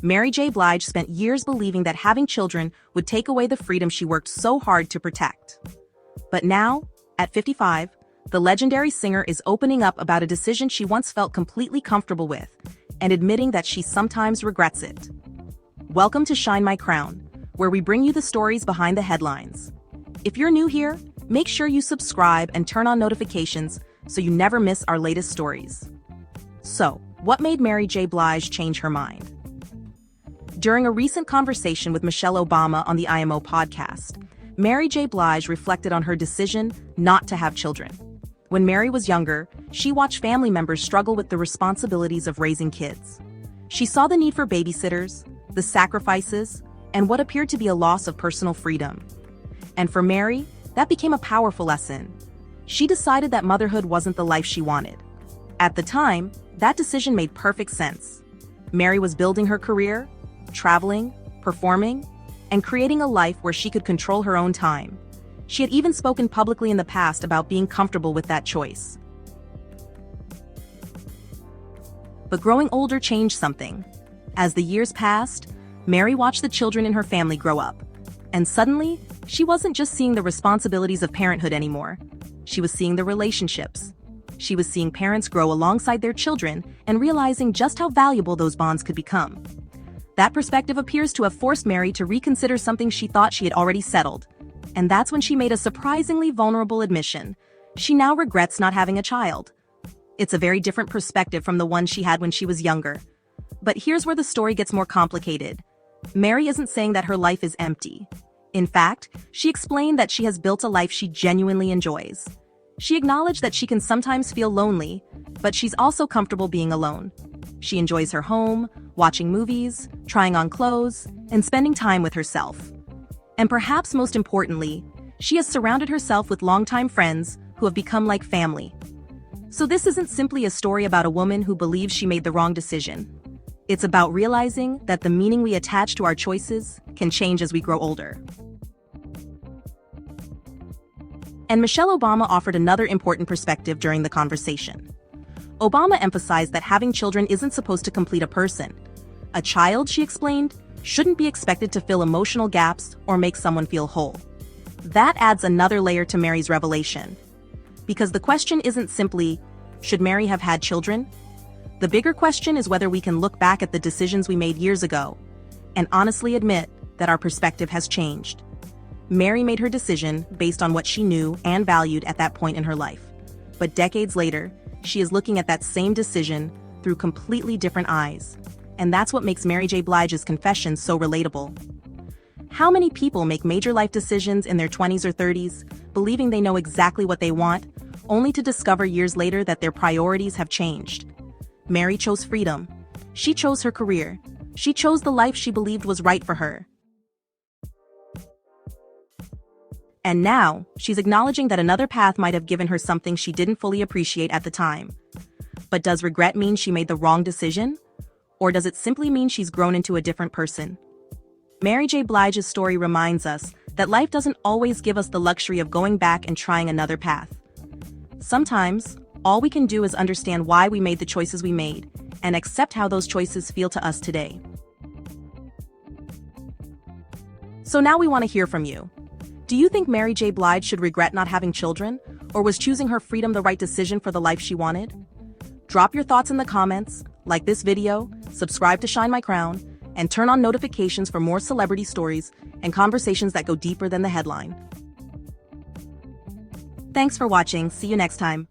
Mary J. Blige spent years believing that having children would take away the freedom she worked so hard to protect. But now, at 55, the legendary singer is opening up about a decision she once felt completely comfortable with and admitting that she sometimes regrets it. Welcome to Shine My Crown, where we bring you the stories behind the headlines. If you're new here, make sure you subscribe and turn on notifications so you never miss our latest stories. So, what made Mary J. Blige change her mind? During a recent conversation with Michelle Obama on the IMO podcast, Mary J. Blige reflected on her decision not to have children. When Mary was younger, she watched family members struggle with the responsibilities of raising kids. She saw the need for babysitters, the sacrifices, and what appeared to be a loss of personal freedom. And for Mary, that became a powerful lesson. She decided that motherhood wasn't the life she wanted. At the time, that decision made perfect sense. Mary was building her career, traveling, performing, and creating a life where she could control her own time. She had even spoken publicly in the past about being comfortable with that choice. But growing older changed something. As the years passed, Mary watched the children in her family grow up. And suddenly, she wasn't just seeing the responsibilities of parenthood anymore. She was seeing the relationships. She was seeing parents grow alongside their children and realizing just how valuable those bonds could become. That perspective appears to have forced Mary to reconsider something she thought she had already settled. And that's when she made a surprisingly vulnerable admission. She now regrets not having a child. It's a very different perspective from the one she had when she was younger. But here's where the story gets more complicated. Mary isn't saying that her life is empty. In fact, she explained that she has built a life she genuinely enjoys. She acknowledged that she can sometimes feel lonely, but she's also comfortable being alone. She enjoys her home, watching movies, trying on clothes, and spending time with herself. And perhaps most importantly, she has surrounded herself with longtime friends who have become like family. So this isn't simply a story about a woman who believes she made the wrong decision. It's about realizing that the meaning we attach to our choices can change as we grow older. And Michelle Obama offered another important perspective during the conversation. Obama emphasized that having children isn't supposed to complete a person. A child, she explained, shouldn't be expected to fill emotional gaps or make someone feel whole. That adds another layer to Mary's revelation. Because the question isn't simply, should Mary have had children? The bigger question is whether we can look back at the decisions we made years ago and honestly admit that our perspective has changed. Mary made her decision based on what she knew and valued at that point in her life. But decades later, she is looking at that same decision through completely different eyes. And that's what makes Mary J. Blige's confession so relatable. How many people make major life decisions in their 20s or 30s, believing they know exactly what they want, only to discover years later that their priorities have changed? Mary chose freedom. She chose her career. She chose the life she believed was right for her. And now, she's acknowledging that another path might have given her something she didn't fully appreciate at the time. But does regret mean she made the wrong decision? Or does it simply mean she's grown into a different person? Mary J. Blige's story reminds us that life doesn't always give us the luxury of going back and trying another path. Sometimes, all we can do is understand why we made the choices we made and accept how those choices feel to us today. So now we want to hear from you. Do you think Mary J. Blige should regret not having children, or was choosing her freedom the right decision for the life she wanted? Drop your thoughts in the comments, like this video, subscribe to Shine My Crown, and turn on notifications for more celebrity stories and conversations that go deeper than the headline. Thanks for watching. See you next time.